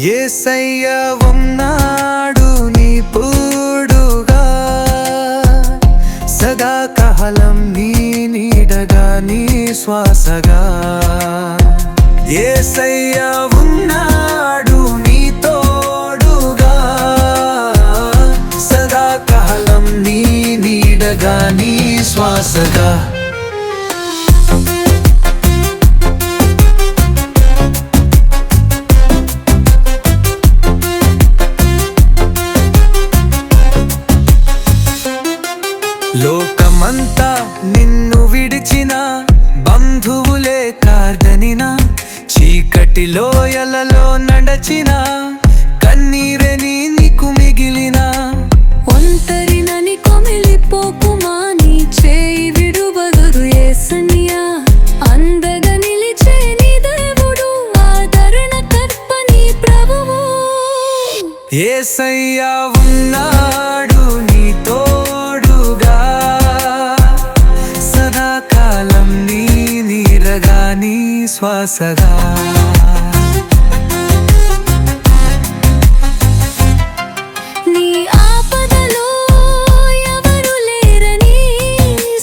యేసయ్య ఉన్నాడు నీ తోడుగా, సదాకాలం నీ నీడగా నీ శ్వాసగా. యేసయ్య ఉన్నాడు నీ తోడుగా, సదాకాలం నీ నీడగా నీ శ్వాసగా. లోకమంతా నిన్ను విడిచిన, బంధువులే కాదనిన, చీకటి లోయలలో నడచిన, కన్నీరే నీకు మిగిలిన. ఒంటరినని కొమిలిపోకుమా, నీ చేయి విడువదురు యేసయ్యా. అందగా నిలిచే నీ దేవుడు, ఆదరణకర్త నీ ప్రభువు. యేసయ్య ఉన్నాడు నీ తోడుగా, సదాకాలం నీ నీడగా నీ శ్వాసగా. నీ ఆపదలో ఎవరు లేరని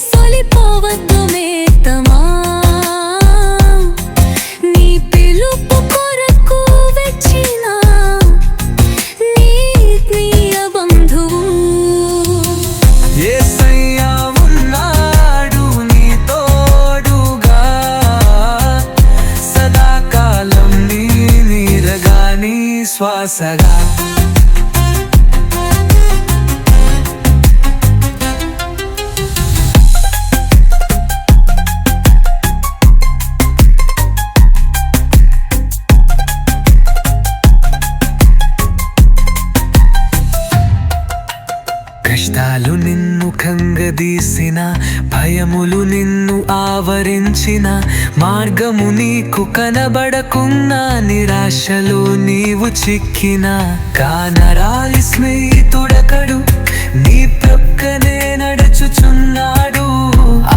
సొలిపోవద్దు మేతమా. నీ పిలుపు కొరకు వెచ్చిన నీ ప్రియ బంధువు. యేసయ్య ఉన్నాడు నీ తోడుగా, సదాకాలం నీ నీడగా నీ శ్వాసగా. కష్టాలు నిన్ను కంగదీసిన, భయములు నిన్ను ఆవరించిన, మార్గము నీకు కనబడకున్నా, నిరాశలో నీవు చిక్కిన, కానరాలి స్నేహితుడకడు నీ ప్రక్కనే నడుచుచున్నాడు,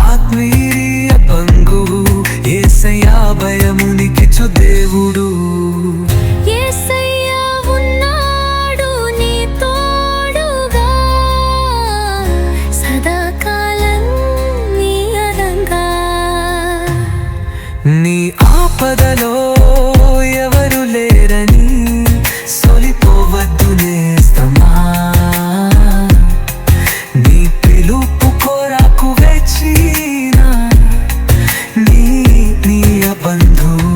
ఆత్మీయ బంధువు యేసయ్య భయమునికిచ్చు దేవుడు. యేసయ్యా ఉన్నాడు నీ తోడుగా, సదాకాలం నీ అదంగా. నీ ఆపదలో ఎవరు లేరని సొలిపోవద్దు నేస్తమా, నీ పిలుపు కొరకు వెచ్చిన నీ ప్రియ బంధువు.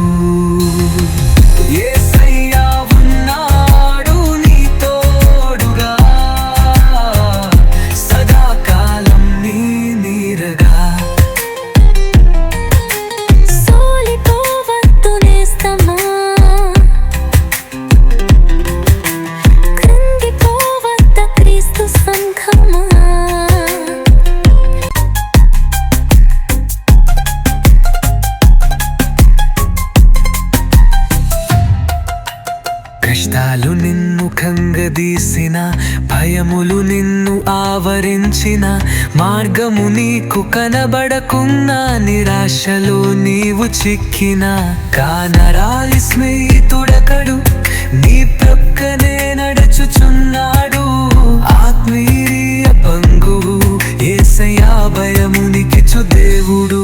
యేసయ్య ఉన్నాడు నీ తోడుగా, సదాకాలం నీ నీడగా. సోలిపోవద్దు నేస్తమా, కృంగిపోవద్ద క్రీస్తు సంఘమా. కష్టాలు నిన్ను కంగదీసిన, భయములు నిన్ను ఆవరించిన, మార్గము నీకు కనబడకున్నా, నిరాశలో నీవు చిక్కిన, కానరాలి స్నేహితుడకడు నీ ప్రక్కనే నడుచుచున్నాడు, ఆత్మీయ బంధువు యేసయ్య భయమునికిచ్చు దేవుడు.